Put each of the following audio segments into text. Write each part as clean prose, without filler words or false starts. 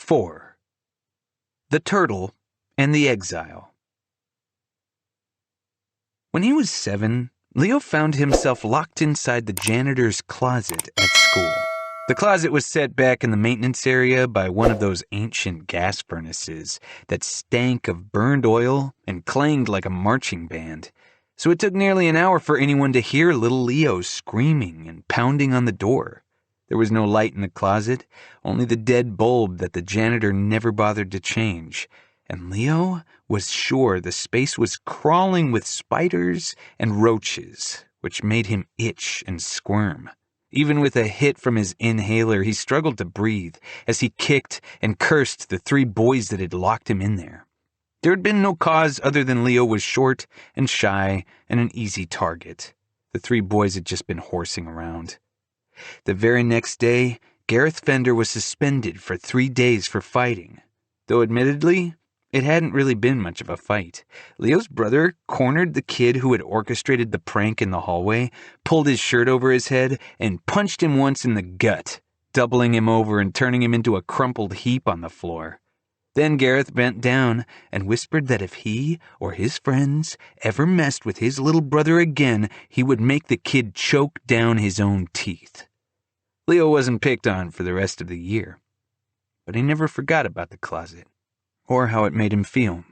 4. The Turtle and the Exile. When he was 7, Leo found himself locked inside the janitor's closet at school. The closet was set back in the maintenance area by one of those ancient gas furnaces that stank of burned oil and clanged like a marching band. So it took nearly an hour for anyone to hear little Leo screaming and pounding on the door. There was no light in the closet, only the dead bulb that the janitor never bothered to change. And Leo was sure the space was crawling with spiders and roaches, which made him itch and squirm. Even with a hit from his inhaler, he struggled to breathe as he kicked and cursed the 3 boys that had locked him in there. There had been no cause other than Leo was short and shy and an easy target. The 3 boys had just been horsing around. The very next day, Gareth Fender was suspended for 3 days for fighting. Though admittedly, it hadn't really been much of a fight. Leo's brother cornered the kid who had orchestrated the prank in the hallway, pulled his shirt over his head, and punched him once in the gut, doubling him over and turning him into a crumpled heap on the floor. Then Gareth bent down and whispered that if he or his friends ever messed with his little brother again, he would make the kid choke down his own teeth. Leo wasn't picked on for the rest of the year, but he never forgot about the closet, or how it made him feel.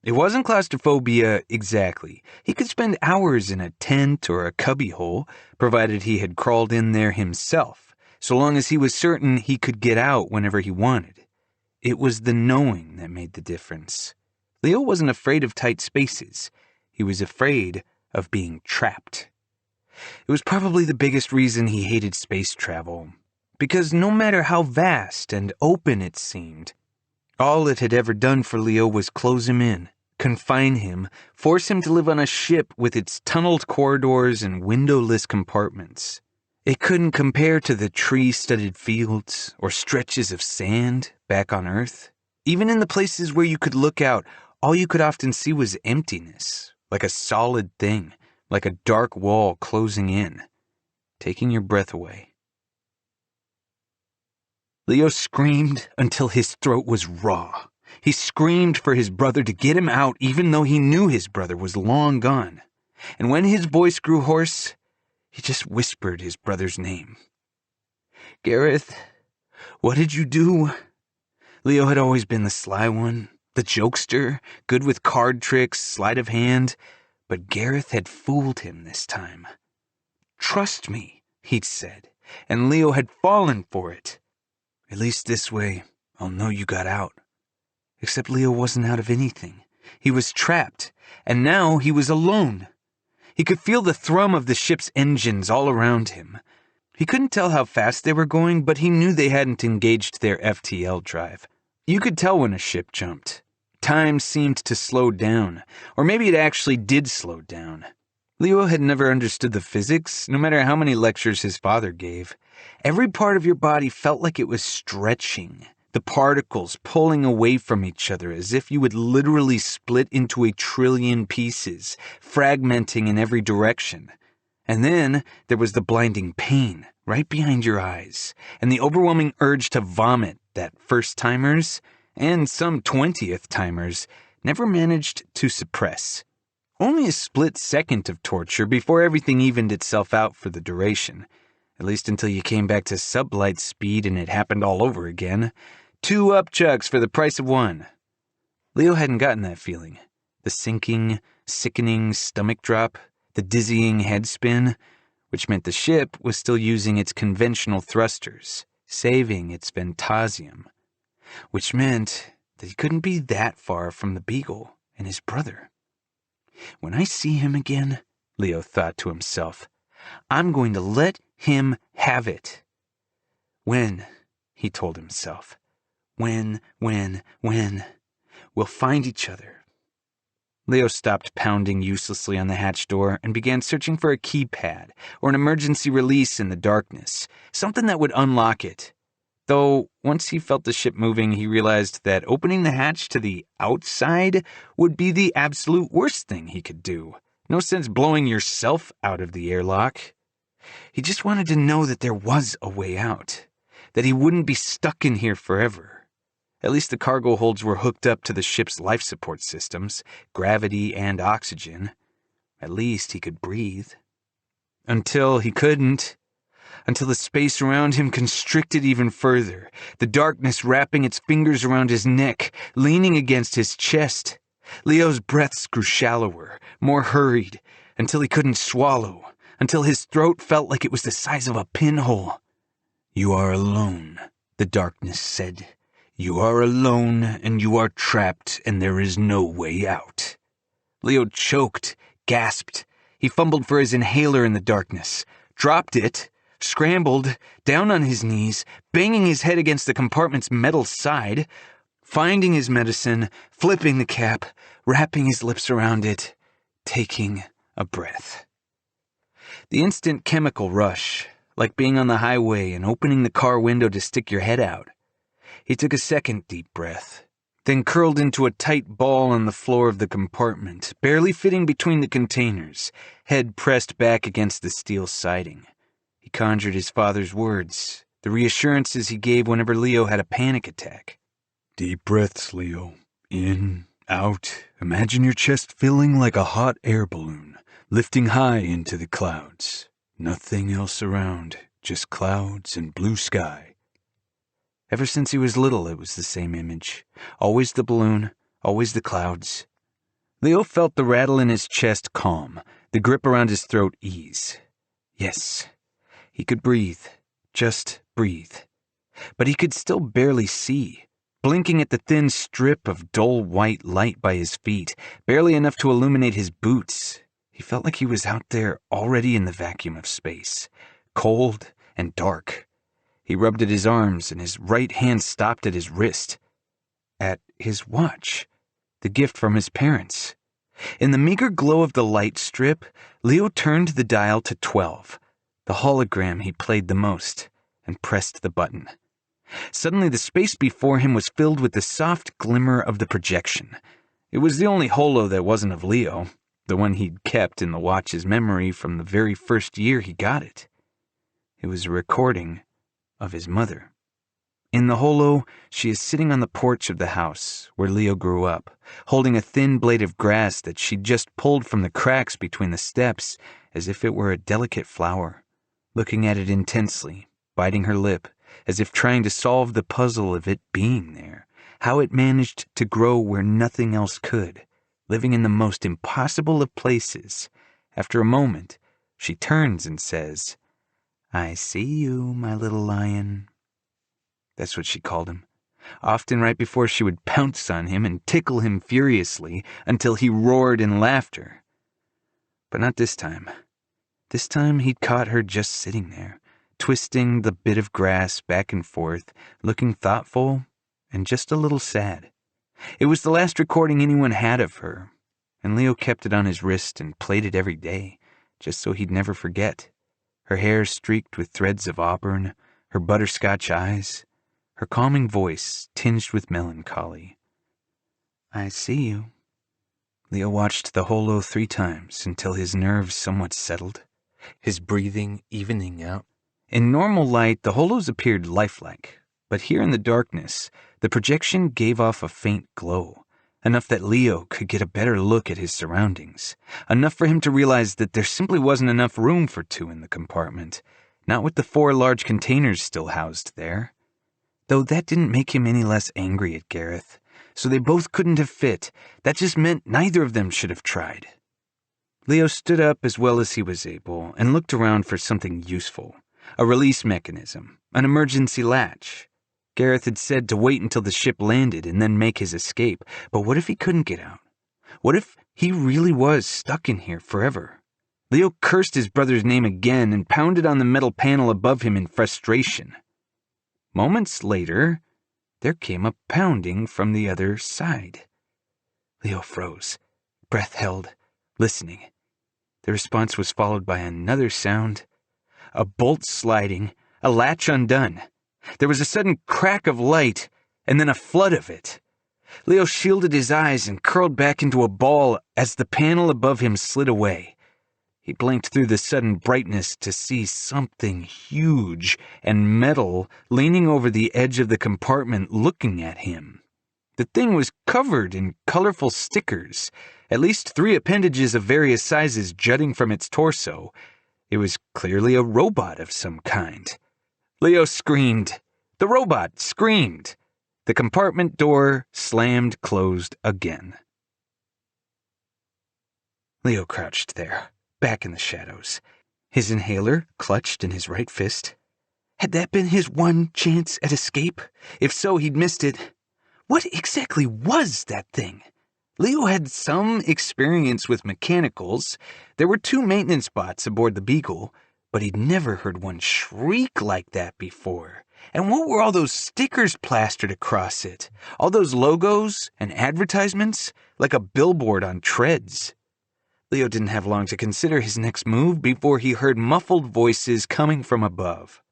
It wasn't claustrophobia exactly. He could spend hours in a tent or a cubbyhole, provided he had crawled in there himself, so long as he was certain he could get out whenever he wanted. It was the knowing that made the difference. Leo wasn't afraid of tight spaces. He was afraid of being trapped. It was probably the biggest reason he hated space travel, because no matter how vast and open it seemed, all it had ever done for Leo was close him in, confine him, force him to live on a ship with its tunneled corridors and windowless compartments. It couldn't compare to the tree-studded fields or stretches of sand back on Earth. Even in the places where you could look out, all you could often see was emptiness, like a solid thing, like a dark wall closing in, taking your breath away. Leo screamed until his throat was raw. He screamed for his brother to get him out, even though he knew his brother was long gone. And when his voice grew hoarse, he just whispered his brother's name. Gareth, what did you do? Leo had always been the sly one, the jokester, good with card tricks, sleight of hand, but Gareth had fooled him this time. Trust me, he'd said, and Leo had fallen for it. At least this way, I'll know you got out. Except Leo wasn't out of anything. He was trapped, and now he was alone. He could feel the thrum of the ship's engines all around him. He couldn't tell how fast they were going, but he knew they hadn't engaged their FTL drive. You could tell when a ship jumped. Time seemed to slow down, or maybe it actually did slow down. Leo had never understood the physics, no matter how many lectures his father gave. Every part of your body felt like it was stretching, the particles pulling away from each other as if you would literally split into 1 trillion pieces, fragmenting in every direction. And then there was the blinding pain right behind your eyes, and the overwhelming urge to vomit that first-timers, and some 20th-timers, never managed to suppress. Only a split second of torture before everything evened itself out for the duration, at least until you came back to sublight speed and it happened all over again. 2 upchucks for the price of 1. Leo hadn't gotten that feeling. The sinking, sickening stomach drop, the dizzying head spin, which meant the ship was still using its conventional thrusters, saving its Ventasium, which meant that he couldn't be that far from the Beagle and his brother. When I see him again, Leo thought to himself, I'm going to let him have it. When, he told himself, when, we'll find each other. Leo stopped pounding uselessly on the hatch door and began searching for a keypad or an emergency release in the darkness, something that would unlock it. Though, once he felt the ship moving, he realized that opening the hatch to the outside would be the absolute worst thing he could do. No sense blowing yourself out of the airlock. He just wanted to know that there was a way out, that he wouldn't be stuck in here forever. At least the cargo holds were hooked up to the ship's life support systems, gravity and oxygen. At least he could breathe. Until he couldn't. Until the space around him constricted even further, the darkness wrapping its fingers around his neck, leaning against his chest. Leo's breaths grew shallower, more hurried, until he couldn't swallow, until his throat felt like it was the size of a pinhole. "You are alone," the darkness said. "You are alone, and you are trapped, and there is no way out." Leo choked, gasped. He fumbled for his inhaler in the darkness, dropped it, scrambled, down on his knees, banging his head against the compartment's metal side, finding his medicine, flipping the cap, wrapping his lips around it, taking a breath. The instant chemical rush, like being on the highway and opening the car window to stick your head out. He took a second deep breath, then curled into a tight ball on the floor of the compartment, barely fitting between the containers, head pressed back against the steel siding. He conjured his father's words, the reassurances he gave whenever Leo had a panic attack. "Deep breaths, Leo. In, out. Imagine your chest filling like a hot air balloon, lifting high into the clouds. Nothing else around, just clouds and blue sky." Ever since he was little, it was the same image. Always the balloon, always the clouds. Leo felt the rattle in his chest calm, the grip around his throat ease. Yes, he could breathe, just breathe. But he could still barely see, blinking at the thin strip of dull white light by his feet, barely enough to illuminate his boots. He felt like he was out there already in the vacuum of space, cold and dark. He rubbed at his arms, and his right hand stopped at his wrist. At his watch, the gift from his parents. In the meager glow of the light strip, Leo turned the dial to 12, the hologram he played the most, and pressed the button. Suddenly the space before him was filled with the soft glimmer of the projection. It was the only holo that wasn't of Leo, the one he'd kept in the watch's memory from the very first year he got it. It was a recording of his mother. In the holo, she is sitting on the porch of the house where Leo grew up, holding a thin blade of grass that she'd just pulled from the cracks between the steps as if it were a delicate flower, looking at it intensely, biting her lip, as if trying to solve the puzzle of it being there, how it managed to grow where nothing else could, living in the most impossible of places. After a moment, she turns and says, "I see you, my little lion." That's what she called him, often right before she would pounce on him and tickle him furiously until he roared in laughter. But not this time. This time he'd caught her just sitting there, twisting the bit of grass back and forth, looking thoughtful and just a little sad. It was the last recording anyone had of her, and Leo kept it on his wrist and played it every day, just so he'd never forget. Her hair streaked with threads of auburn, her butterscotch eyes, her calming voice tinged with melancholy. "I see you." Leo watched the holo 3 times until his nerves somewhat settled, his breathing evening out. In normal light, the holos appeared lifelike, but here in the darkness, the projection gave off a faint glow, enough that Leo could get a better look at his surroundings, enough for him to realize that there simply wasn't enough room for 2 in the compartment, not with the 4 large containers still housed there. Though that didn't make him any less angry at Gareth, so they both couldn't have fit. That just meant neither of them should have tried. Leo stood up as well as he was able and looked around for something useful, a release mechanism, an emergency latch. Gareth had said to wait until the ship landed and then make his escape, but what if he couldn't get out? What if he really was stuck in here forever? Leo cursed his brother's name again and pounded on the metal panel above him in frustration. Moments later, there came a pounding from the other side. Leo froze, breath held, listening. The response was followed by another sound, a bolt sliding, a latch undone. There was a sudden crack of light, and then a flood of it. Leo shielded his eyes and curled back into a ball as the panel above him slid away. He blinked through the sudden brightness to see something huge and metal leaning over the edge of the compartment looking at him. The thing was covered in colorful stickers, at least 3 appendages of various sizes jutting from its torso. It was clearly a robot of some kind. Leo screamed. The robot screamed. The compartment door slammed closed again. Leo crouched there, back in the shadows, his inhaler clutched in his right fist. Had that been his one chance at escape? If so, he'd missed it. What exactly was that thing? Leo had some experience with mechanicals. There were 2 maintenance bots aboard the Beagle, but he'd never heard one shriek like that before. And what were all those stickers plastered across it? All those logos and advertisements, like a billboard on treads. Leo didn't have long to consider his next move before he heard muffled voices coming from above.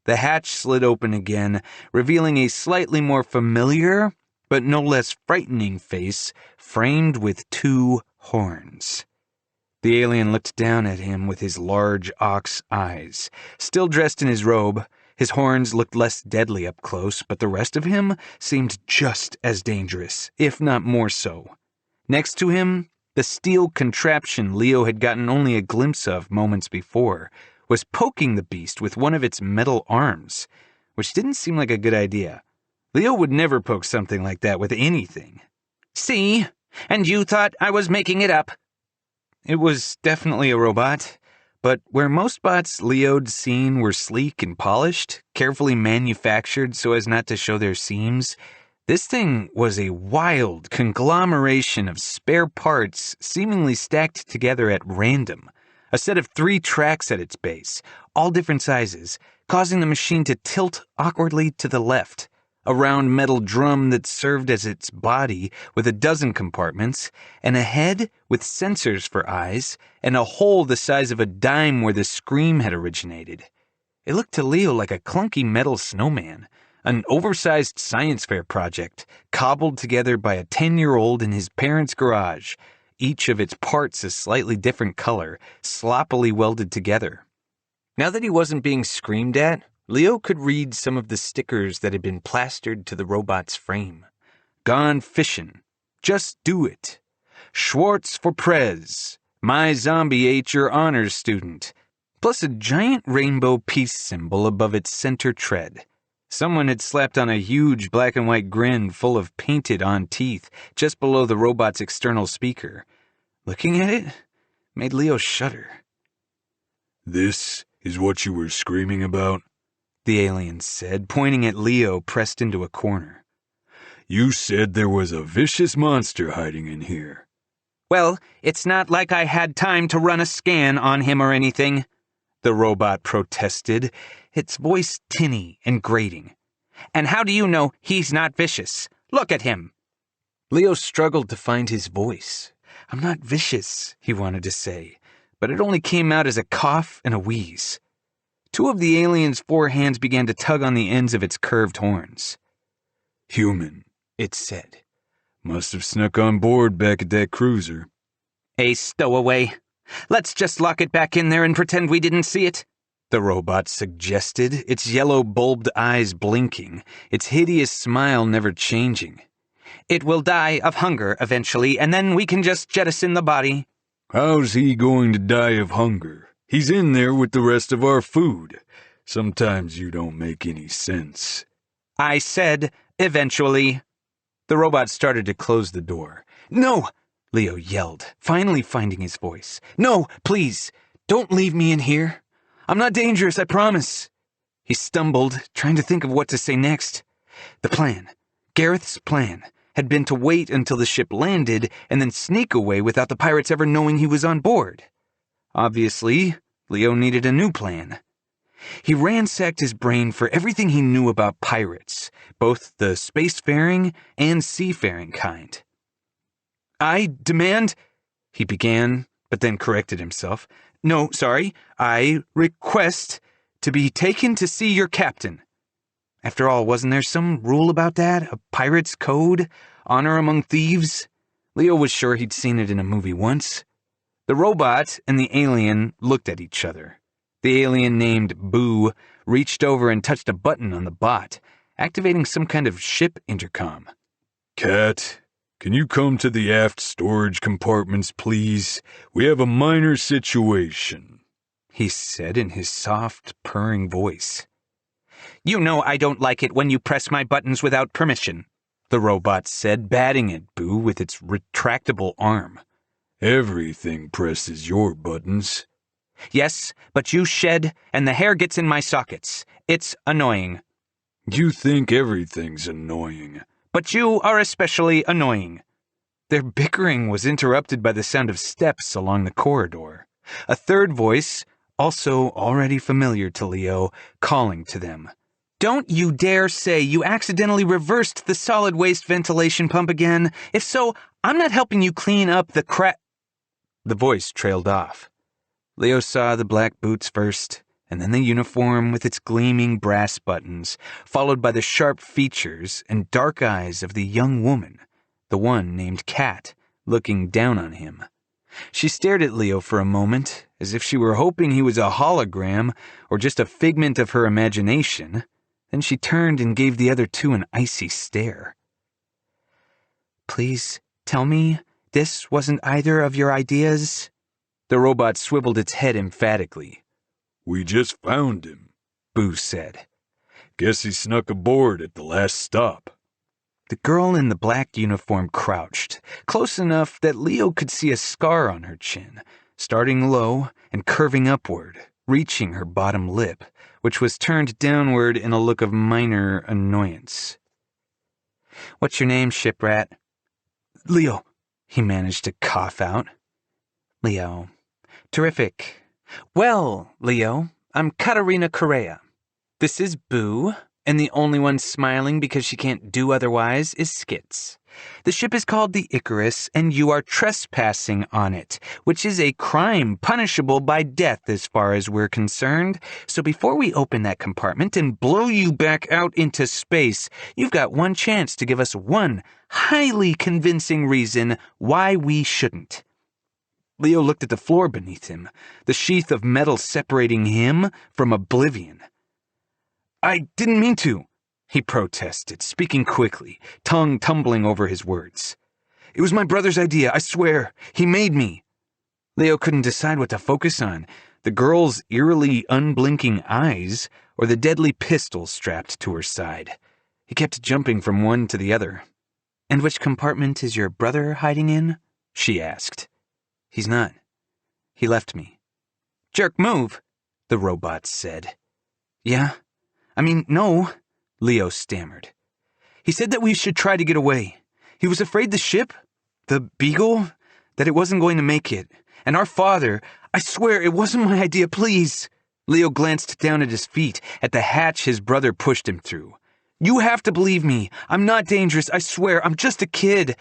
The hatch slid open again, revealing a slightly more familiar, but no less frightening face framed with 2 horns. The alien looked down at him with his large ox eyes. Still dressed in his robe, his horns looked less deadly up close, but the rest of him seemed just as dangerous, if not more so. Next to him, the steel contraption Leo had gotten only a glimpse of moments before was poking the beast with one of its metal arms, which didn't seem like a good idea. Leo would never poke something like that with anything. "See? And you thought I was making it up." It was definitely a robot, but where most bots Leo'd seen were sleek and polished, carefully manufactured so as not to show their seams, this thing was a wild conglomeration of spare parts seemingly stacked together at random, a set of 3 tracks at its base, all different sizes, causing the machine to tilt awkwardly to the left, a round metal drum that served as its body with a dozen compartments, and a head with sensors for eyes, and a hole the size of a dime where the scream had originated. It looked to Leo like a clunky metal snowman, an oversized science fair project, cobbled together by a 10-year-old in his parents' garage, each of its parts a slightly different color, sloppily welded together. Now that he wasn't being screamed at, Leo could read some of the stickers that had been plastered to the robot's frame. "Gone fishin'. Just do it. Schwartz for Prez. My zombie ate your honors student." Plus a giant rainbow peace symbol above its center tread. Someone had slapped on a huge black and white grin full of painted-on teeth just below the robot's external speaker. Looking at it made Leo shudder. "This is what you were screaming about?" the alien said, pointing at Leo pressed into a corner. "You said there was a vicious monster hiding in here." "Well, it's not like I had time to run a scan on him or anything," the robot protested, its voice tinny and grating. "And how do you know he's not vicious? Look at him." Leo struggled to find his voice. "I'm not vicious," he wanted to say, but it only came out as a cough and a wheeze. 2 of the alien's 4 hands began to tug on the ends of its curved horns. "Human," it said. "Must have snuck on board back at that cruiser." "A stowaway. Let's just lock it back in there and pretend we didn't see it," the robot suggested, its yellow bulbed eyes blinking, its hideous smile never changing. "It will die of hunger eventually, and then we can just jettison the body." "How's he going to die of hunger? He's in there with the rest of our food. Sometimes you don't make any sense." "I said eventually." The robot started to close the door. "No!" Leo yelled, finally finding his voice. "No, please, don't leave me in here. I'm not dangerous, I promise." He stumbled, trying to think of what to say next. The plan, Gareth's plan, had been to wait until the ship landed and then sneak away without the pirates ever knowing he was on board. Obviously, Leo needed a new plan. He ransacked his brain for everything he knew about pirates, both the spacefaring and seafaring kind. "I demand," he began, but then corrected himself. "No, sorry, I request to be taken to see your captain." After all, wasn't there some rule about that? A pirate's code? Honor among thieves? Leo was sure he'd seen it in a movie once. The robot and the alien looked at each other. The alien named Boo reached over and touched a button on the bot, activating some kind of ship intercom. Cat, can you come to the aft storage compartments, please? We have a minor situation, he said in his soft, purring voice. You know I don't like it when you press my buttons without permission, the robot said, batting at Boo with its retractable arm. Everything presses your buttons. Yes, but you shed and the hair gets in my sockets. It's annoying. You think everything's annoying. But you are especially annoying. Their bickering was interrupted by the sound of steps along the corridor. A third voice, also already familiar to Leo, calling to them. Don't you dare say you accidentally reversed the solid waste ventilation pump again. If so, I'm not helping you clean up the crap. The voice trailed off. Leo saw the black boots first, and then the uniform with its gleaming brass buttons, followed by the sharp features and dark eyes of the young woman, the one named Kat, looking down on him. She stared at Leo for a moment, as if she were hoping he was a hologram or just a figment of her imagination. Then she turned and gave the other two an icy stare. Please tell me this wasn't either of your ideas? The robot swiveled its head emphatically. We just found him, Boo said. Guess he snuck aboard at the last stop. The girl in the black uniform crouched, close enough that Leo could see a scar on her chin, starting low and curving upward, reaching her bottom lip, which was turned downward in a look of minor annoyance. What's your name, shiprat? Leo, he managed to cough out. Leo. Terrific. Well, Leo, I'm Katarina Correa. This is Boo, and the only one smiling because she can't do otherwise is Skits. The ship is called the Icarus, and you are trespassing on it, which is a crime punishable by death as far as we're concerned. So before we open that compartment and blow you back out into space, you've got one chance to give us one highly convincing reason why we shouldn't. Leo looked at the floor beneath him, the sheath of metal separating him from oblivion. I didn't mean to, he protested, speaking quickly, tongue tumbling over his words. It was my brother's idea, I swear. He made me. Leo couldn't decide what to focus on, the girl's eerily unblinking eyes or the deadly pistol strapped to her side. He kept jumping from one to the other. And which compartment is your brother hiding in? She asked. He's not. He left me. Jerk move, the robot said. Yeah? I mean, no, Leo stammered. He said that we should try to get away. He was afraid the ship, the Beagle, that it wasn't going to make it. And our father, I swear it wasn't my idea, please. Leo glanced down at his feet, at the hatch his brother pushed him through. You have to believe me. I'm not dangerous, I swear. I'm just a kid.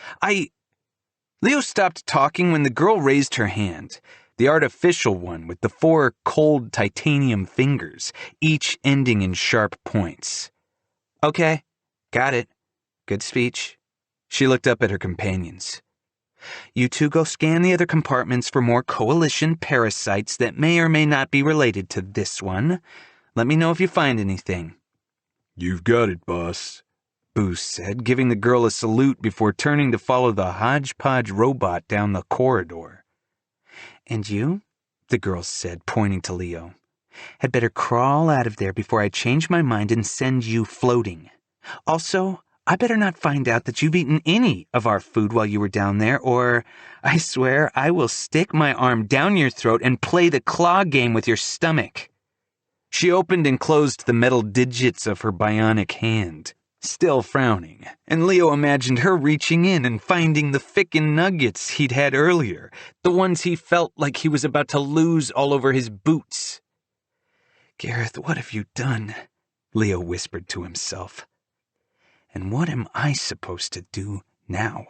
Leo stopped talking when the girl raised her hand, the artificial one with the 4 cold titanium fingers, each ending in sharp points. Okay, got it. Good speech. She looked up at her companions. You two go scan the other compartments for more coalition parasites that may or may not be related to this one. Let me know if you find anything. You've got it, boss, Boo said, giving the girl a salute before turning to follow the hodgepodge robot down the corridor. And you, the girl said, pointing to Leo, had better crawl out of there before I change my mind and send you floating. Also, I better not find out that you've eaten any of our food while you were down there, or I swear I will stick my arm down your throat and play the claw game with your stomach. She opened and closed the metal digits of her bionic hand, still frowning, and Leo imagined her reaching in and finding the fickin' nuggets he'd had earlier, the ones he felt like he was about to lose all over his boots. Gareth, what have you done? Leo whispered to himself. And what am I supposed to do now?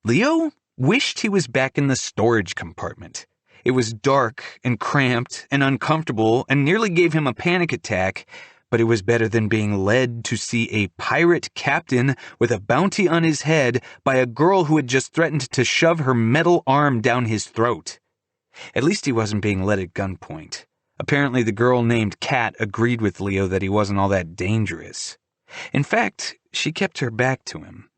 Leo wished he was back in the storage compartment. It was dark and cramped and uncomfortable and nearly gave him a panic attack, but it was better than being led to see a pirate captain with a bounty on his head by a girl who had just threatened to shove her metal arm down his throat. At least he wasn't being led at gunpoint. Apparently the girl named Kat agreed with Leo that he wasn't all that dangerous. In fact, she kept her back to him.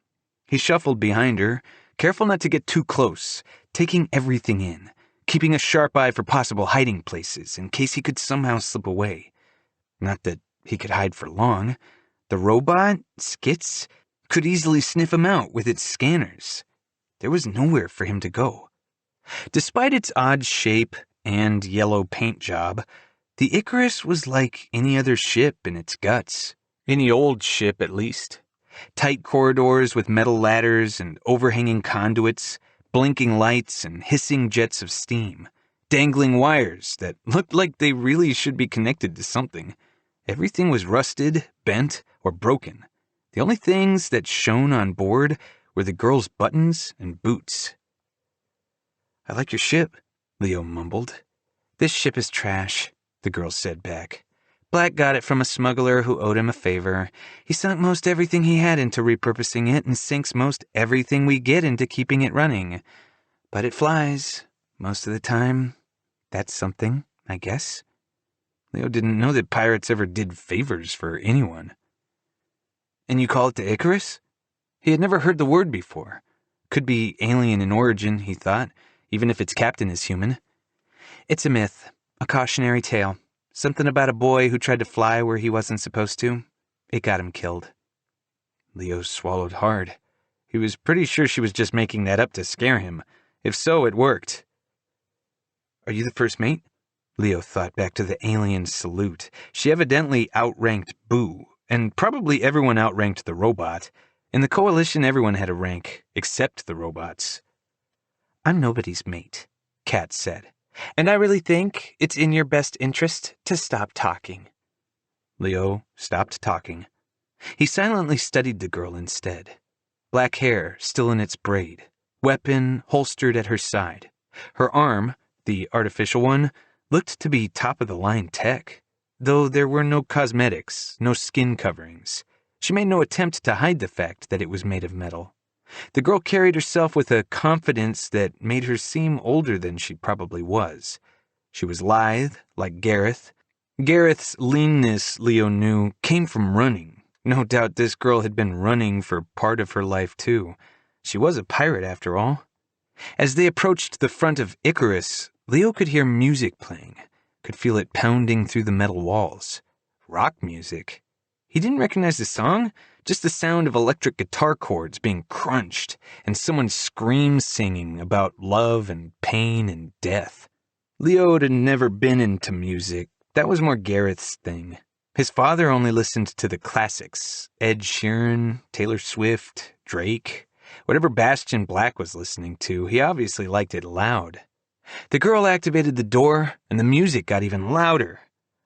He shuffled behind her, careful not to get too close, taking everything in, keeping a sharp eye for possible hiding places in case he could somehow slip away. Not that he could hide for long. The robot, Skits, could easily sniff him out with its scanners. There was nowhere for him to go. Despite its odd shape and yellow paint job, the Icarus was like any other ship in its guts. Any old ship, at least. Tight corridors with metal ladders and overhanging conduits, blinking lights and hissing jets of steam, dangling wires that looked like they really should be connected to something. Everything was rusted, bent, or broken. The only things that shone on board were the girl's buttons and boots. "I like your ship," Leo mumbled. "This ship is trash," the girl said back. "Black got it from a smuggler who owed him a favor. He sunk most everything he had into repurposing it and sinks most everything we get into keeping it running. But it flies, most of the time. That's something, I guess." Leo didn't know that pirates ever did favors for anyone. "And you call it the Icarus?" He had never heard the word before. Could be alien in origin, he thought, even if its captain is human. "It's a myth, a cautionary tale. Something about a boy who tried to fly where he wasn't supposed to. It got him killed." Leo swallowed hard. He was pretty sure she was just making that up to scare him. If so, it worked. "Are you the first mate?" Leo thought back to the alien salute. She evidently outranked Boo, and probably everyone outranked the robot. In the coalition, everyone had a rank, except the robots. "I'm nobody's mate," Kat said. "And I really think it's in your best interest to stop talking." Leo stopped talking. He silently studied the girl instead. Black hair still in its braid, weapon holstered at her side. Her arm, the artificial one, looked to be top-of-the-line tech, though there were no cosmetics, no skin coverings. She made no attempt to hide the fact that it was made of metal. The girl carried herself with a confidence that made her seem older than she probably was. She was lithe, like Gareth. Gareth's leanness, Leo knew, came from running. No doubt this girl had been running for part of her life, too. She was a pirate, after all. As they approached the front of Icarus, Leo could hear music playing, could feel it pounding through the metal walls. Rock music. He didn't recognize the song, just the sound of electric guitar chords being crunched and someone scream singing about love and pain and death. Leo had never been into music. That was more Gareth's thing. His father only listened to the classics, Ed Sheeran, Taylor Swift, Drake. Whatever Bastian Black was listening to, he obviously liked it loud. The girl activated the door, and the music got even louder.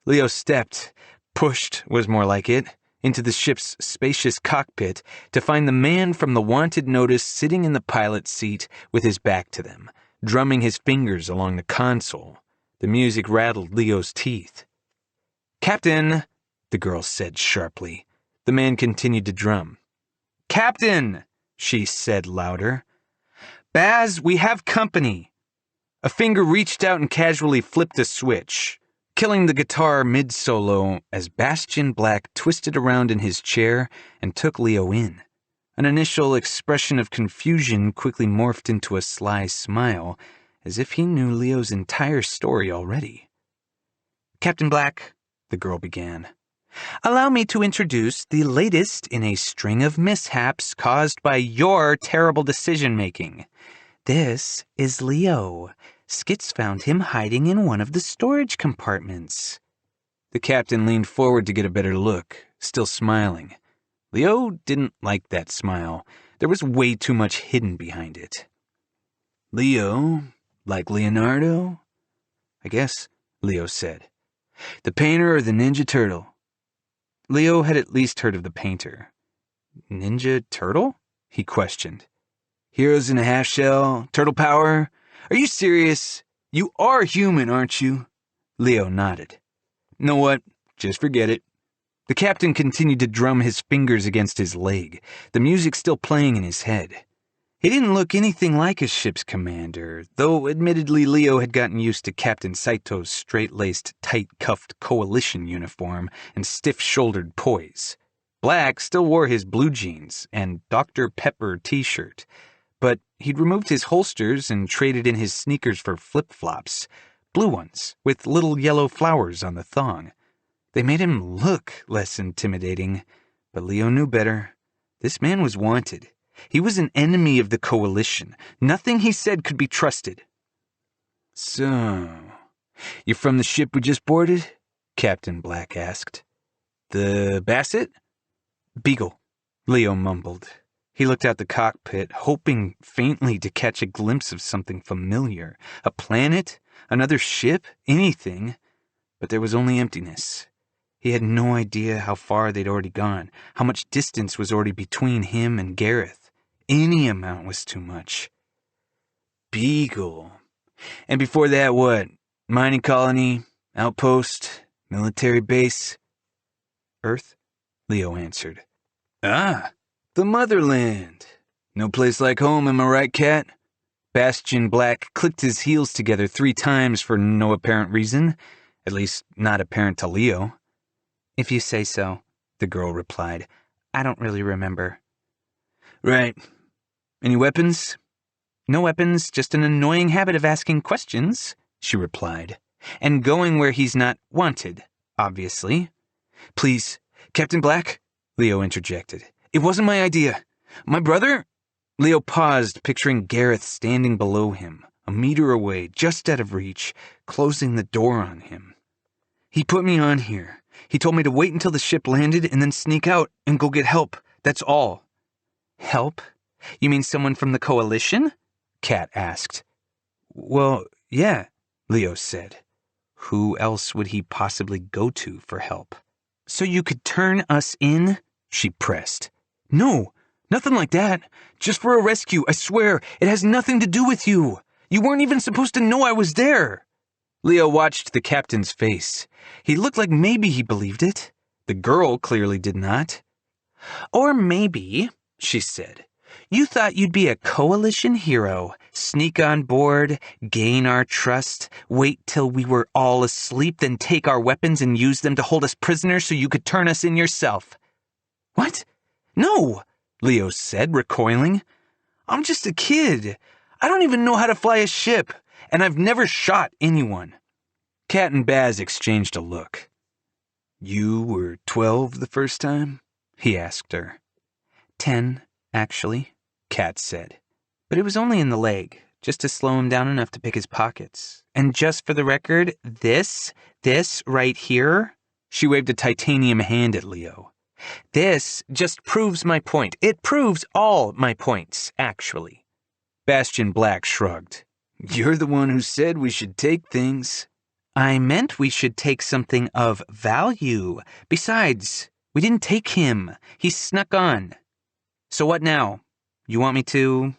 Leo stepped, pushed was more like it, into the ship's spacious cockpit to find the man from the wanted notice sitting in the pilot's seat with his back to them, drumming his fingers along the console. The music rattled Leo's teeth. "Captain," the girl said sharply. The man continued to drum. "Captain," she said louder. "Baz, we have company." A finger reached out and casually flipped a switch, killing the guitar mid-solo as Bastian Black twisted around in his chair and took Leo in. An initial expression of confusion quickly morphed into a sly smile, as if he knew Leo's entire story already. "Captain Black," the girl began, "allow me to introduce the latest in a string of mishaps caused by your terrible decision-making. This is Leo. Skits found him hiding in one of the storage compartments." The captain leaned forward to get a better look, still smiling. Leo didn't like that smile. There was way too much hidden behind it. "Leo, like Leonardo?" "I guess," Leo said. "The painter or the Ninja Turtle?" Leo had at least heard of the painter. "Ninja Turtle?" he questioned. "Heroes in a half shell, turtle power? Are you serious? You are human, aren't you?" Leo nodded. "Know what? Just forget it." The captain continued to drum his fingers against his leg, the music still playing in his head. He didn't look anything like a ship's commander, though admittedly Leo had gotten used to Captain Saito's straight-laced, tight-cuffed coalition uniform and stiff-shouldered poise. Black still wore his blue jeans and Dr. Pepper t-shirt, but he'd removed his holsters and traded in his sneakers for flip-flops, blue ones with little yellow flowers on the thong. They made him look less intimidating, but Leo knew better. This man was wanted. He was an enemy of the coalition. Nothing he said could be trusted. So, you from the ship we just boarded? Captain Black asked. The Basset? Beagle, Leo mumbled. He looked out the cockpit, hoping faintly to catch a glimpse of something familiar. A planet? Another ship? Anything. But there was only emptiness. He had no idea how far they'd already gone, how much distance was already between him and Gareth. Any amount was too much. Beagle. And before that, what? Mining colony? Outpost? Military base? Earth? Leo answered. Ah, the motherland. No place like home, am I right, Cat? Bastion Black clicked his heels together 3 times for no apparent reason, at least not apparent to Leo. If you say so, the girl replied. I don't really remember. Right. Any weapons? No weapons, just an annoying habit of asking questions, she replied. And going where he's not wanted, obviously. Please, Captain Black, Leo interjected. It wasn't my idea. My brother? Leo paused, picturing Gareth standing below him, a meter away, just out of reach, closing the door on him. He put me on here. He told me to wait until the ship landed and then sneak out and go get help. That's all. Help? You mean someone from the coalition? Kat asked. Well, yeah, Leo said. Who else would he possibly go to for help? So you could turn us in? She pressed. No, nothing like that. Just for a rescue, I swear. It has nothing to do with you. You weren't even supposed to know I was there. Leo watched the captain's face. He looked like maybe he believed it. The girl clearly did not. Or maybe, she said, you thought you'd be a coalition hero, sneak on board, gain our trust, wait till we were all asleep, then take our weapons and use them to hold us prisoners so you could turn us in yourself. What? No, Leo said, recoiling. I'm just a kid. I don't even know how to fly a ship, and I've never shot anyone. Kat and Baz exchanged a look. You were 12 the first time? He asked her. 10, actually, Kat said. But it was only in the leg, just to slow him down enough to pick his pockets. And just for the record, this right here, she waved a titanium hand at Leo. This just proves my point. It proves all my points, actually. Bastion Black shrugged. You're the one who said we should take things. I meant we should take something of value. Besides, we didn't take him. He snuck on. So what now? You want me to,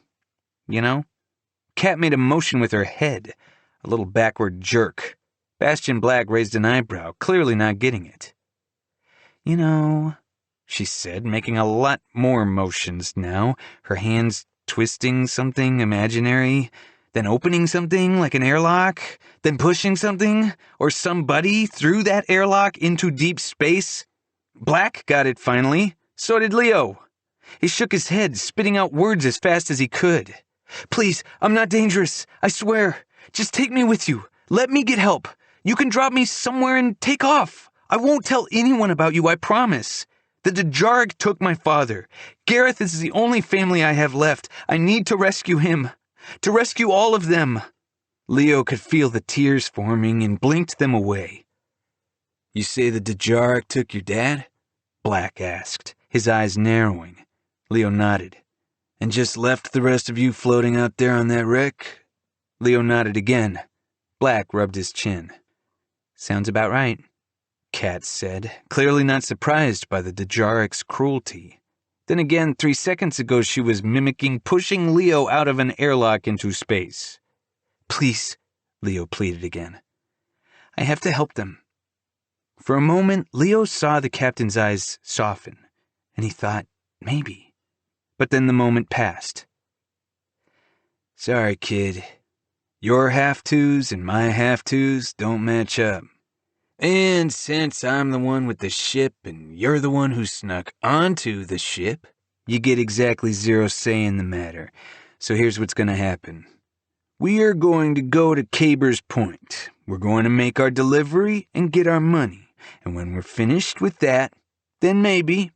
Kat made a motion with her head, a little backward jerk. Bastion Black raised an eyebrow, clearly not getting it. She said, making a lot more motions now, her hands twisting something imaginary, then opening something like an airlock, then pushing something or somebody through that airlock into deep space. Black got it finally. So did Leo. He shook his head, spitting out words as fast as he could. Please, I'm not dangerous. I swear. Just take me with you. Let me get help. You can drop me somewhere and take off. I won't tell anyone about you, I promise. The Dejaric took my father. Gareth is the only family I have left. I need to rescue him. To rescue all of them. Leo could feel the tears forming and blinked them away. You say the Dejaric took your dad? Black asked, his eyes narrowing. Leo nodded. And just left the rest of you floating out there on that wreck? Leo nodded again. Black rubbed his chin. Sounds about right, Kat said, clearly not surprised by the Dejaric's cruelty. Then again, 3 seconds ago she was mimicking pushing Leo out of an airlock into space. Please, Leo pleaded again. I have to help them. For a moment, Leo saw the captain's eyes soften, and he thought, maybe. But then the moment passed. Sorry, kid. Your have-tos and my have-tos don't match up. And since I'm the one with the ship and you're the one who snuck onto the ship, you get exactly zero say in the matter. So here's what's going to happen. We are going to go to Caber's Point. We're going to make our delivery and get our money. And when we're finished with that, then maybe,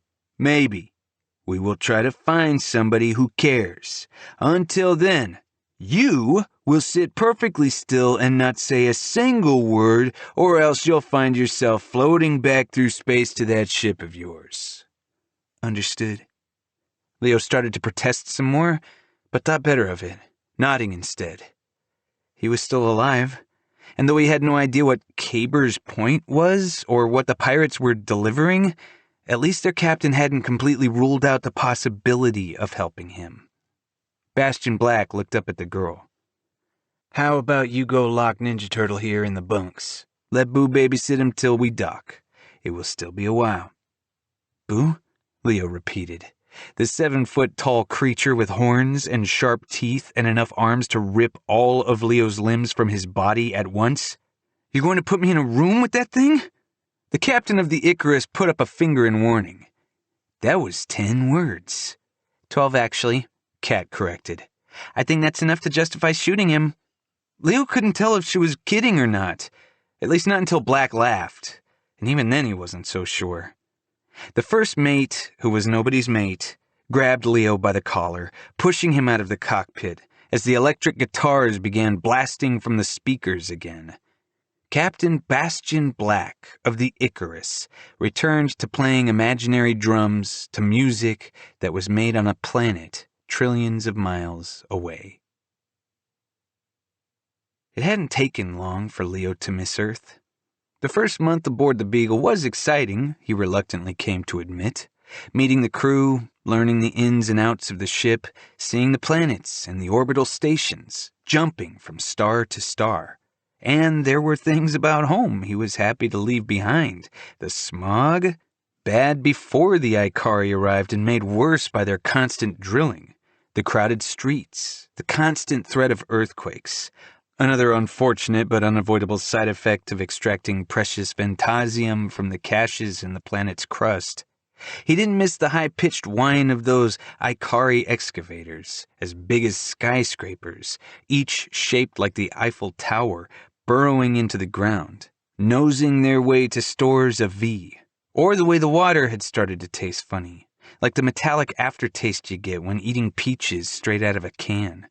we will try to find somebody who cares. Until then, you will sit perfectly still and not say a single word, or else you'll find yourself floating back through space to that ship of yours. Understood? Leo started to protest some more, but thought better of it, nodding instead. He was still alive, and though he had no idea what Caber's Point was, or what the pirates were delivering, at least their captain hadn't completely ruled out the possibility of helping him. Bastion Black looked up at the girl. How about you go lock Ninja Turtle here in the bunks? Let Boo babysit him till we dock. It will still be a while. Boo? Leo repeated. The 7-foot-tall creature with horns and sharp teeth and enough arms to rip all of Leo's limbs from his body at once. You're going to put me in a room with that thing? The captain of the Icarus put up a finger in warning. That was 10 words. 12, actually, Kat corrected. I think that's enough to justify shooting him. Leo couldn't tell if she was kidding or not, at least not until Black laughed, and even then he wasn't so sure. The first mate, who was nobody's mate, grabbed Leo by the collar, pushing him out of the cockpit as the electric guitars began blasting from the speakers again. Captain Bastion Black of the Icarus returned to playing imaginary drums to music that was made on a planet trillions of miles away. It hadn't taken long for Leo to miss Earth. The first month aboard the Beagle was exciting, he reluctantly came to admit. Meeting the crew, learning the ins and outs of the ship, seeing the planets and the orbital stations, jumping from star to star. And there were things about home he was happy to leave behind. The smog, bad before the Ikari arrived and made worse by their constant drilling. The crowded streets, the constant threat of earthquakes. Another unfortunate but unavoidable side effect of extracting precious Ventasium from the caches in the planet's crust. He didn't miss the high-pitched whine of those Ikari excavators, as big as skyscrapers, each shaped like the Eiffel Tower, burrowing into the ground, nosing their way to stores of V. Or the way the water had started to taste funny, like the metallic aftertaste you get when eating peaches straight out of a can.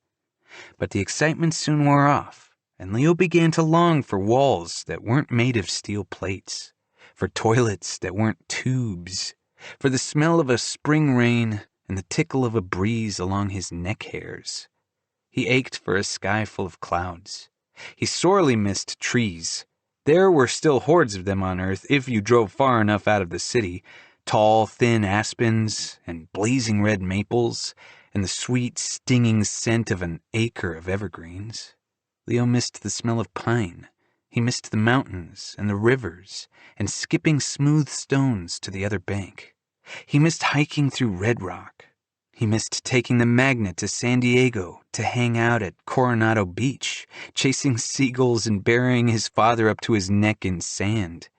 But the excitement soon wore off, and Leo began to long for walls that weren't made of steel plates, for toilets that weren't tubes, for the smell of a spring rain and the tickle of a breeze along his neck hairs. He ached for a sky full of clouds. He sorely missed trees. There were still hordes of them on Earth if you drove far enough out of the city, tall, thin aspens and blazing red maples, and the sweet, stinging scent of an acre of evergreens. Leo missed the smell of pine. He missed the mountains and the rivers and skipping smooth stones to the other bank. He missed hiking through Red Rock. He missed taking the Magnet to San Diego to hang out at Coronado Beach, chasing seagulls and burying his father up to his neck in sand.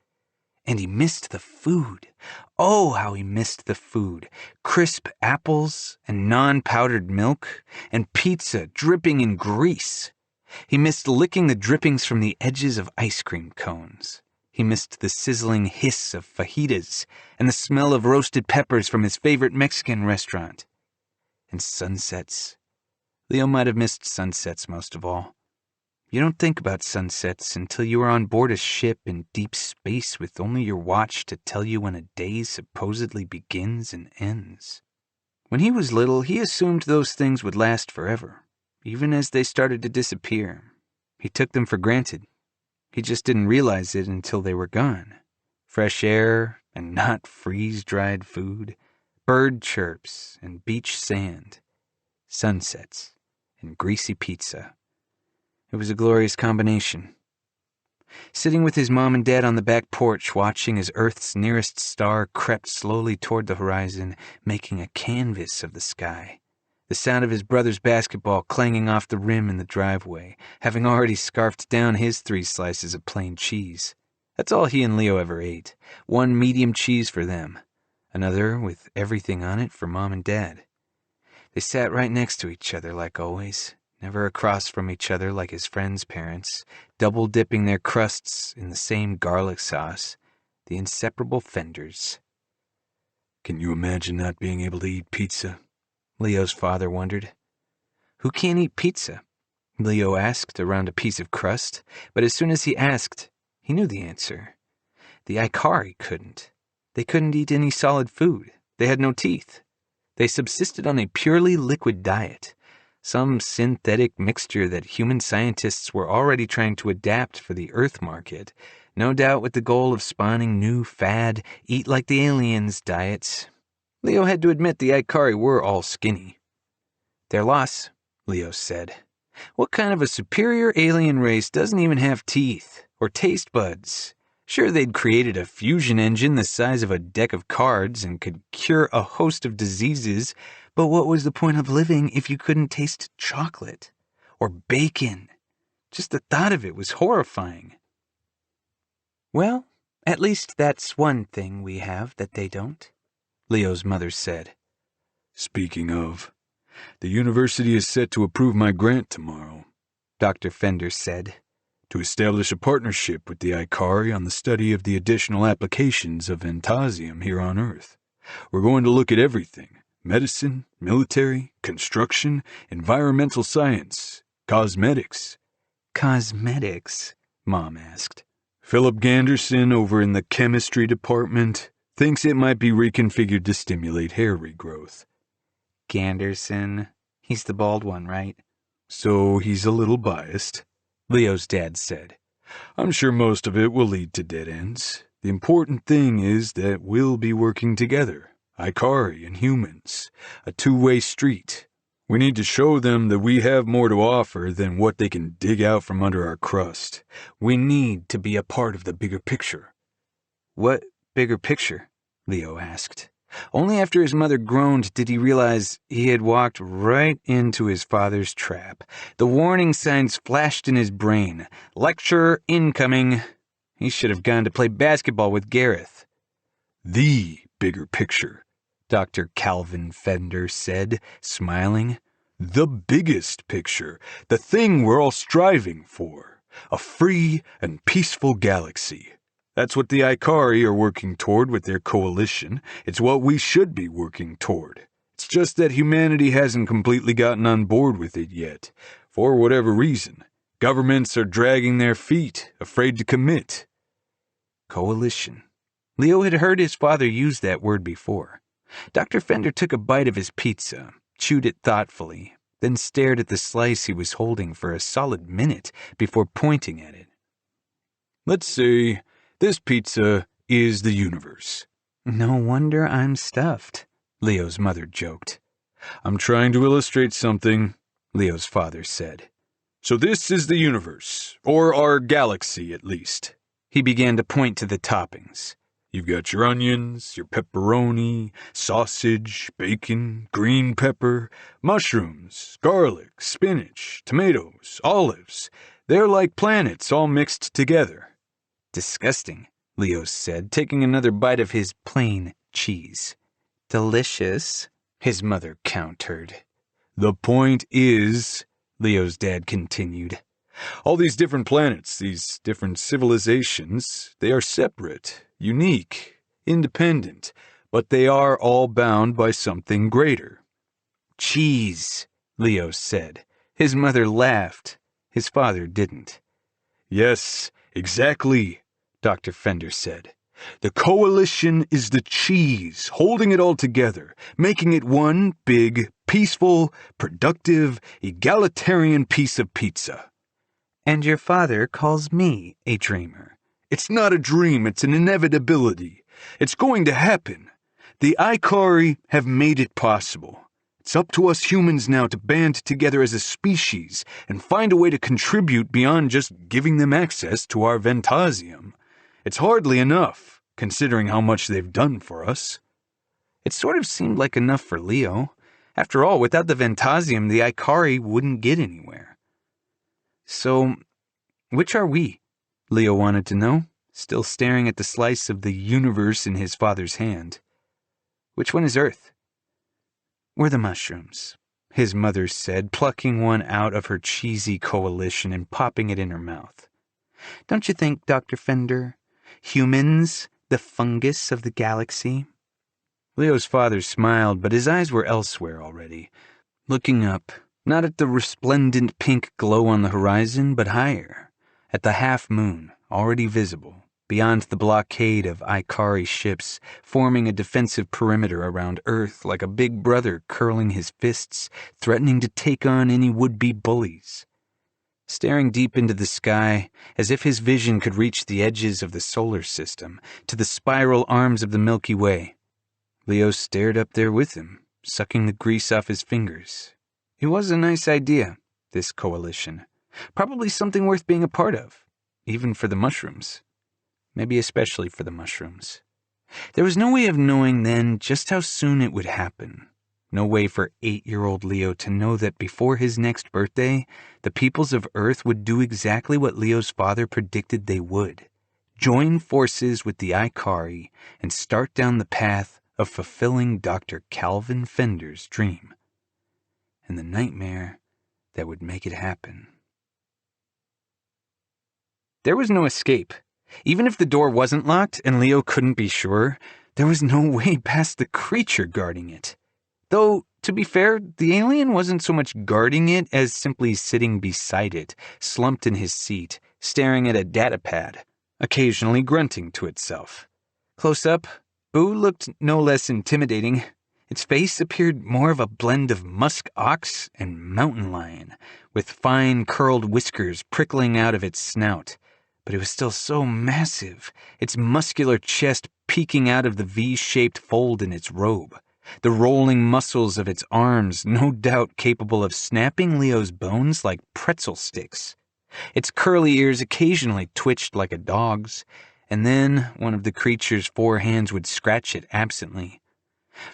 And he missed the food. Oh, how he missed the food. Crisp apples and non-powdered milk and pizza dripping in grease. He missed licking the drippings from the edges of ice cream cones. He missed the sizzling hiss of fajitas and the smell of roasted peppers from his favorite Mexican restaurant. And sunsets. Leo might have missed sunsets most of all. You don't think about sunsets until you are on board a ship in deep space with only your watch to tell you when a day supposedly begins and ends. When he was little, he assumed those things would last forever, even as they started to disappear. He took them for granted. He just didn't realize it until they were gone. Fresh air and not freeze-dried food, bird chirps and beach sand, sunsets and greasy pizza. It was a glorious combination. Sitting with his mom and dad on the back porch, watching as Earth's nearest star crept slowly toward the horizon, making a canvas of the sky. The sound of his brother's basketball clanging off the rim in the driveway, having already scarfed down his 3 slices of plain cheese. That's all he and Leo ever ate. One medium cheese for them, another with everything on it for Mom and Dad. They sat right next to each other like always, never across from each other like his friends' parents, double dipping their crusts in the same garlic sauce, the inseparable Fenders. Can you imagine not being able to eat pizza? Leo's father wondered. Who can't eat pizza? Leo asked around a piece of crust, but as soon as he asked, he knew the answer. The Ikari couldn't. They couldn't eat any solid food. They had no teeth. They subsisted on a purely liquid diet, some synthetic mixture that human scientists were already trying to adapt for the Earth market, no doubt with the goal of spawning new fad, eat-like-the-aliens diets. Leo had to admit the Ikari were all skinny. Their loss, Leo said. What kind of a superior alien race doesn't even have teeth or taste buds? Sure, they'd created a fusion engine the size of a deck of cards and could cure a host of diseases, but what was the point of living if you couldn't taste chocolate or bacon? Just the thought of it was horrifying. Well, at least that's one thing we have that they don't, Leo's mother said. Speaking of, the university is set to approve my grant tomorrow, Dr. Fender said. To establish a partnership with the Ikari on the study of the additional applications of Ventasium here on Earth. We're going to look at everything: medicine, military, construction, environmental science, cosmetics. Cosmetics? Mom asked. Philip Ganderson over in the chemistry department thinks it might be reconfigured to stimulate hair regrowth. Ganderson? He's the bald one, right? So he's a little biased, Leo's dad said. I'm sure most of it will lead to dead ends. The important thing is that we'll be working together, Ikari and humans, a two-way street. We need to show them that we have more to offer than what they can dig out from under our crust. We need to be a part of the bigger picture. What bigger picture? Leo asked. Only after his mother groaned did he realize he had walked right into his father's trap. The warning signs flashed in his brain. Lecture incoming. He should have gone to play basketball with Gareth. The bigger picture, Dr. Calvin Fender said, smiling. The biggest picture, the thing we're all striving for. A free and peaceful galaxy. That's what the Ikari are working toward with their coalition. It's what we should be working toward. It's just that humanity hasn't completely gotten on board with it yet. For whatever reason, governments are dragging their feet, afraid to commit. Coalition. Leo had heard his father use that word before. Dr. Fender took a bite of his pizza, chewed it thoughtfully, then stared at the slice he was holding for a solid minute before pointing at it. Let's say this pizza is the universe. No wonder I'm stuffed, Leo's mother joked. I'm trying to illustrate something, Leo's father said. So this is the universe, or our galaxy at least. He began to point to the toppings. You've got your onions, your pepperoni, sausage, bacon, green pepper, mushrooms, garlic, spinach, tomatoes, olives. They're like planets all mixed together. Disgusting, Leo said, taking another bite of his plain cheese. Delicious, his mother countered. The point is, Leo's dad continued, all these different planets, these different civilizations, they are separate, unique, independent, but they are all bound by something greater. Cheese, Leo said. His mother laughed. His father didn't. Yes, exactly, Dr. Fender said. The coalition is the cheese, holding it all together, making it one big, peaceful, productive, egalitarian piece of pizza. And your father calls me a dreamer. It's not a dream, it's an inevitability. It's going to happen. The Ikari have made it possible. It's up to us humans now to band together as a species and find a way to contribute beyond just giving them access to our Ventasium. It's hardly enough, considering how much they've done for us. It sort of seemed like enough for Leo. After all, without the Ventasium, the Ikari wouldn't get anywhere. So, which are we? Leo wanted to know. still staring at the slice of the universe in his father's hand. Which one is Earth? We're the mushrooms, his mother said, plucking one out of her cheesy coalition and popping it in her mouth. Don't you think, Dr. Fender? Humans, the fungus of the galaxy? Leo's father smiled, but his eyes were elsewhere already, looking up, not at the resplendent pink glow on the horizon, but higher, at the half-moon, already visible, beyond the blockade of Ikari ships, forming a defensive perimeter around Earth like a big brother curling his fists, threatening to take on any would-be bullies. Staring deep into the sky, as if his vision could reach the edges of the solar system, to the spiral arms of the Milky Way, Leo stared up there with him, sucking the grease off his fingers. It was a nice idea, this coalition. Probably something worth being a part of, even for the mushrooms. Maybe especially for the mushrooms. There was no way of knowing then just how soon it would happen. No way for 8-year-old Leo to know that before his next birthday, the peoples of Earth would do exactly what Leo's father predicted they would. Join forces with the Ikari and start down the path of fulfilling Dr. Calvin Fender's dream. And the nightmare that would make it happen. There was no escape. Even if the door wasn't locked and Leo couldn't be sure, there was no way past the creature guarding it. Though, to be fair, the alien wasn't so much guarding it as simply sitting beside it, slumped in his seat, staring at a datapad, occasionally grunting to itself. Close up, Boo looked no less intimidating. Its face appeared more of a blend of musk ox and mountain lion, with fine curled whiskers prickling out of its snout. But it was still so massive, its muscular chest peeking out of the V-shaped fold in its robe, the rolling muscles of its arms no doubt capable of snapping Leo's bones like pretzel sticks. Its curly ears occasionally twitched like a dog's, and then one of the creature's 4 hands would scratch it absently.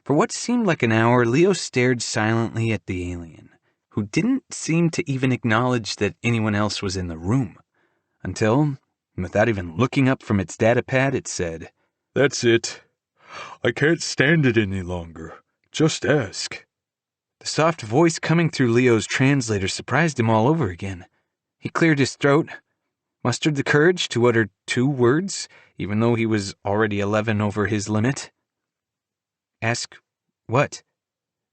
For what seemed like an hour, Leo stared silently at the alien, who didn't seem to even acknowledge that anyone else was in the room, until, without even looking up from its datapad, it said, "That's it. I can't stand it any longer. Just ask." The soft voice coming through Leo's translator surprised him all over again. He cleared his throat, mustered the courage to utter 2 words, even though he was already 11 over his limit. Ask what?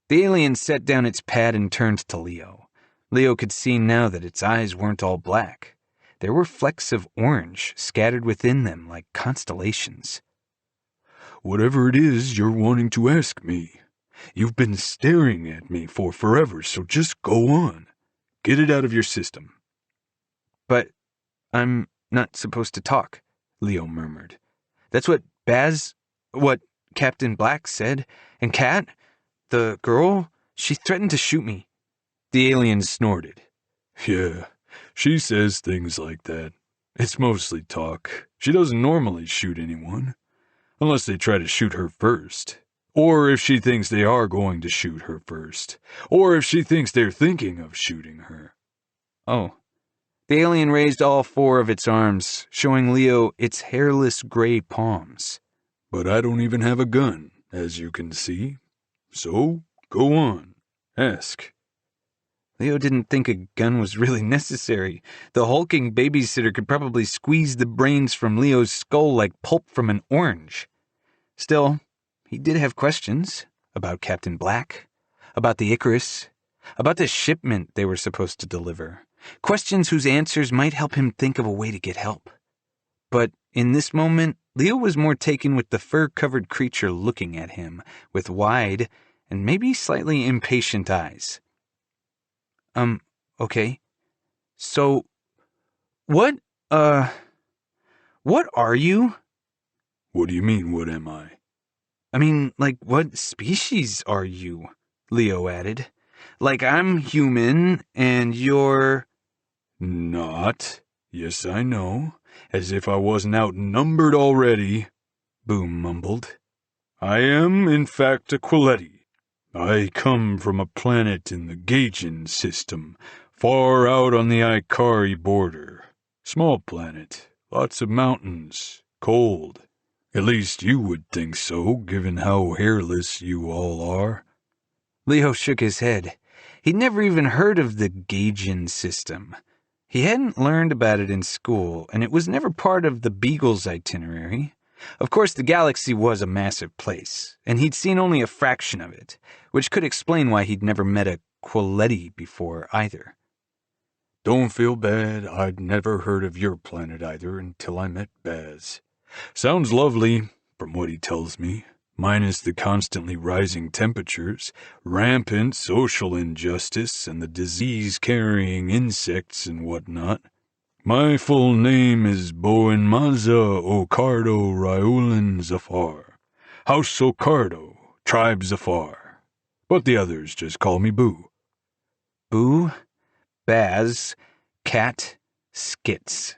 The alien set down its pad and turned to Leo. Leo could see now that its eyes weren't all black. There were flecks of orange scattered within them like constellations. "Whatever it is you're wanting to ask me. You've been staring at me for forever, so just go on. Get it out of your system." But I'm not supposed to talk, Leo murmured. That's what what Captain Black said. And Kat, the girl, she threatened to shoot me. The alien snorted. "Yeah, she says things like that. It's mostly talk. She doesn't normally shoot anyone. Unless they try to shoot her first. Or if she thinks they are going to shoot her first. Or if she thinks they're thinking of shooting her." Oh. The alien raised all 4 of its arms, showing Leo its hairless gray palms. "But I don't even have a gun, as you can see. So, go on. Ask." Leo didn't think a gun was really necessary. The hulking babysitter could probably squeeze the brains from Leo's skull like pulp from an orange. Still, he did have questions about Captain Black, about the Icarus, about the shipment they were supposed to deliver. Questions whose answers might help him think of a way to get help. But in this moment, Leo was more taken with the fur-covered creature looking at him with wide and maybe slightly impatient eyes. Okay. So, what are you? "What do you mean, what am I?" I mean, like, what species are you? Leo added. Like, I'm human, and you're... "Not. Yes, I know. As if I wasn't outnumbered already," Boom mumbled. "I am, in fact, a Quilleti. I come from a planet in the Gaijin system, far out on the Ikari border. Small planet, Lots of mountains. Cold. At least you would think so, given how hairless you all are. Leo shook his head. He'd never even heard of the Gauging system. He hadn't learned about it in school, and it was never part of the Beagle's itinerary. Of course, the galaxy was a massive place, and he'd seen only a fraction of it, which could explain why he'd never met a Quality before either. Don't feel bad. I'd never heard of your planet either until I met Baz. Sounds lovely, from what he tells me, minus the constantly rising temperatures, rampant social injustice, and the disease-carrying insects and whatnot. My full name is Bowen Maza Ocardo Ryulan Zafar. House Ocardo, Tribe Zafar. But the others just call me Boo. Boo, Baz, Cat, Skits.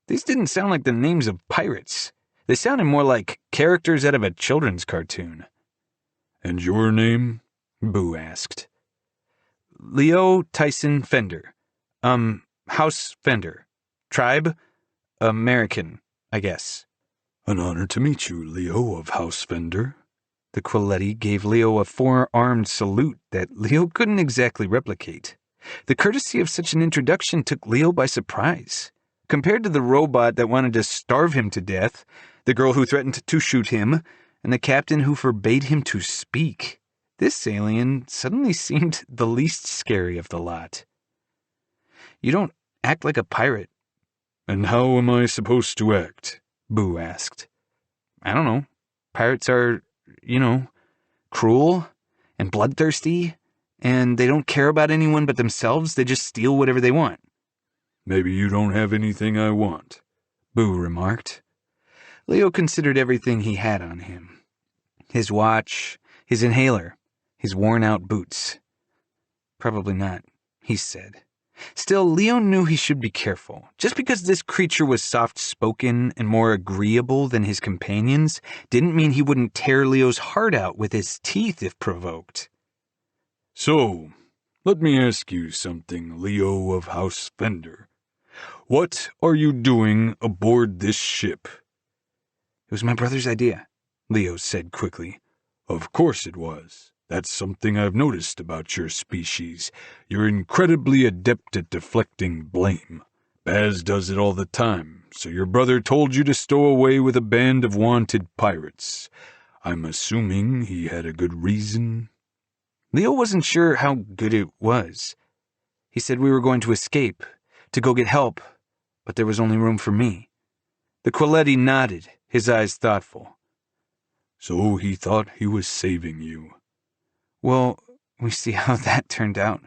These didn't sound like the names of pirates. They sounded more like characters out of a children's cartoon. And your name? Boo asked. Leo Tyson Fender. House Fender. Tribe? American, I guess. An honor to meet you, Leo of House Fender. The Quality gave Leo a four-armed salute that Leo couldn't exactly replicate. The courtesy of such an introduction took Leo by surprise. Compared to the robot that wanted to starve him to death, the girl who threatened to shoot him, and the captain who forbade him to speak, this alien suddenly seemed the least scary of the lot. You don't act like a pirate. And how am I supposed to act? Boo asked. I don't know. Pirates are, cruel and bloodthirsty, and they don't care about anyone but themselves. They just steal whatever they want. Maybe you don't have anything I want, Boo remarked. Leo considered everything he had on him. His watch, his inhaler, his worn-out boots. Probably not, he said. Still, Leo knew he should be careful. Just because this creature was soft-spoken and more agreeable than his companions didn't mean he wouldn't tear Leo's heart out with his teeth if provoked. So, let me ask you something, Leo of House Fender. What are you doing aboard this ship? It was my brother's idea, Leo said quickly. Of course it was. That's something I've noticed about your species. You're incredibly adept at deflecting blame. Baz does it all the time, so your brother told you to stow away with a band of wanted pirates. I'm assuming he had a good reason. Leo wasn't sure how good it was. He said we were going to escape, to go get help, but there was only room for me. The Quality nodded, his eyes thoughtful. So he thought he was saving you. Well, we see how that turned out,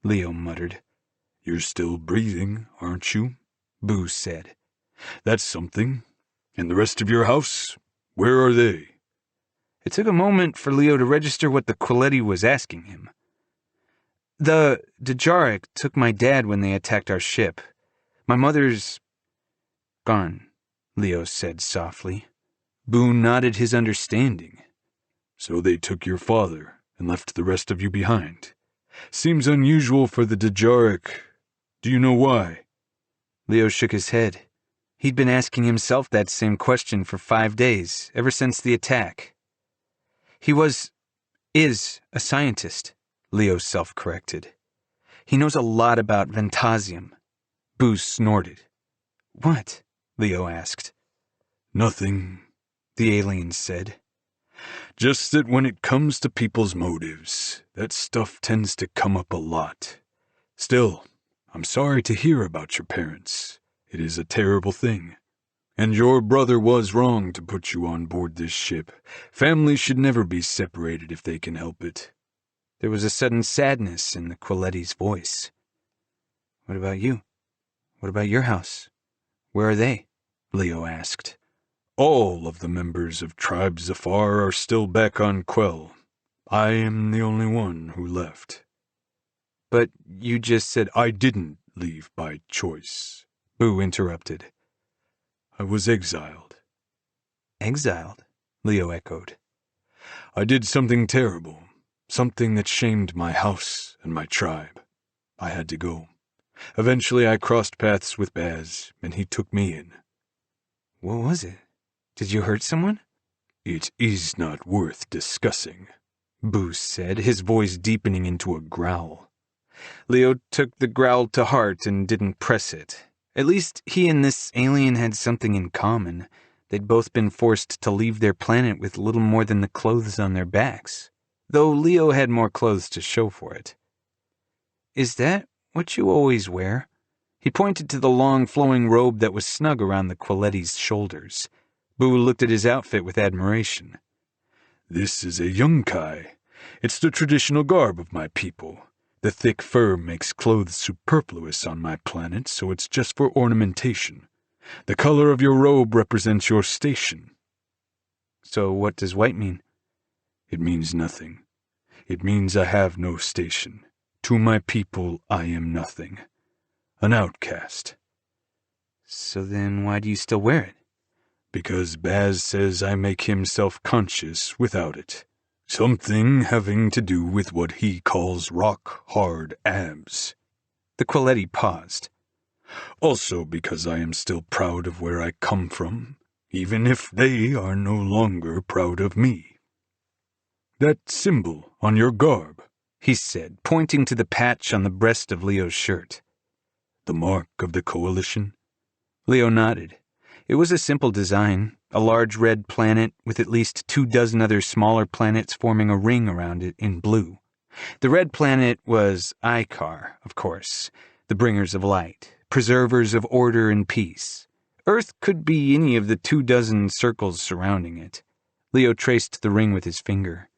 Leo muttered. You're still breathing, aren't you? Boo said. That's something. And the rest of your house? Where are they? It took a moment for Leo to register what the Quality was asking him. The Djarik took my dad when they attacked our ship. My mother's gone, Leo said softly. Boo nodded his understanding. So they took your father and left the rest of you behind. Seems unusual for the Djarik. Do you know why? Leo shook his head. He'd been asking himself that same question for 5 days, ever since the attack. He is a scientist, Leo self-corrected. He knows a lot about Ventasium. Boo snorted. What? Leo asked. Nothing, the alien said. Just that when it comes to people's motives, that stuff tends to come up a lot. Still, I'm sorry to hear about your parents. It is a terrible thing. And your brother was wrong to put you on board this ship. Families should never be separated if they can help it. There was a sudden sadness in the Quality's voice. What about you? What about your house? Where are they? Leo asked. All of the members of Tribe Zafar are still back on Quell. I am the only one who left. But you just said... I didn't leave by choice, Boo interrupted. I was exiled. Exiled? Leo echoed. I did something terrible, something that shamed my house and my tribe. I had to go. Eventually I crossed paths with Baz, and he took me in. What was it? Did you hurt someone? It is not worth discussing, Booze said, his voice deepening into a growl. Leo took the growl to heart and didn't press it. At least he and this alien had something in common. They'd both been forced to leave their planet with little more than the clothes on their backs, though Leo had more clothes to show for it. Is that what you always wear? He pointed to the long, flowing robe that was snug around the Qualetti's shoulders. Boo looked at his outfit with admiration. This is a yunkai. It's the traditional garb of my people. The thick fur makes clothes superfluous on my planet, so it's just for ornamentation. The color of your robe represents your station. So what does white mean? It means nothing. It means I have no station. To my people, I am nothing. An outcast. So then why do you still wear it? Because Baz says I make him self-conscious without it. Something having to do with what he calls rock-hard abs. The Qualetti paused. Also because I am still proud of where I come from, even if they are no longer proud of me. That symbol on your garb, he said, pointing to the patch on the breast of Leo's shirt. The mark of the Coalition? Leo nodded. It was a simple design, a large red planet with at least 24 other smaller planets forming a ring around it in blue. The red planet was Icar, of course, the bringers of light, preservers of order and peace. Earth could be any of the 24 circles surrounding it. Leo traced the ring with his finger.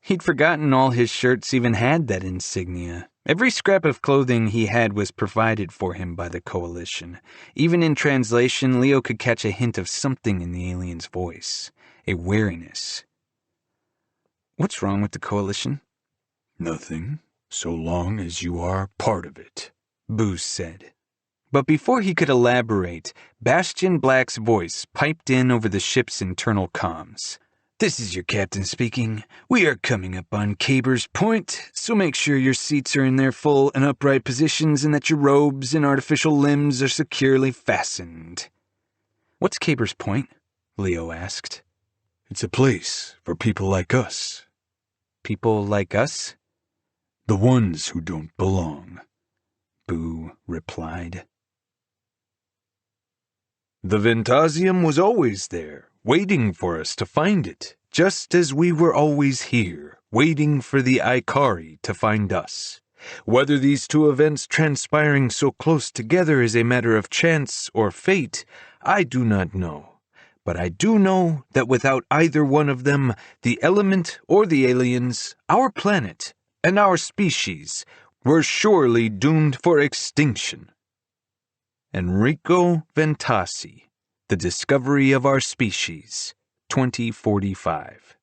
He'd forgotten all his shirts even had that insignia. Every scrap of clothing he had was provided for him by the Coalition. Even in translation, Leo could catch a hint of something in the alien's voice, a wariness. What's wrong with the Coalition? Nothing, so long as you are part of it, Booze said. But before he could elaborate, Bastion Black's voice piped in over the ship's internal comms. This is your captain speaking. We are coming up on Caber's Point, so make sure your seats are in their full and upright positions and that your robes and artificial limbs are securely fastened. What's Caber's Point? Leo asked. It's a place for people like us. People like us? The ones who don't belong, Boo replied. The Ventasium was always there, waiting for us to find it, just as we were always here, waiting for the Ikari to find us. Whether these two events transpiring so close together is a matter of chance or fate, I do not know. But I do know that without either one of them, the element or the aliens, our planet, and our species were surely doomed for extinction. Enrico Ventasi, The Discovery of Our Species, 2045.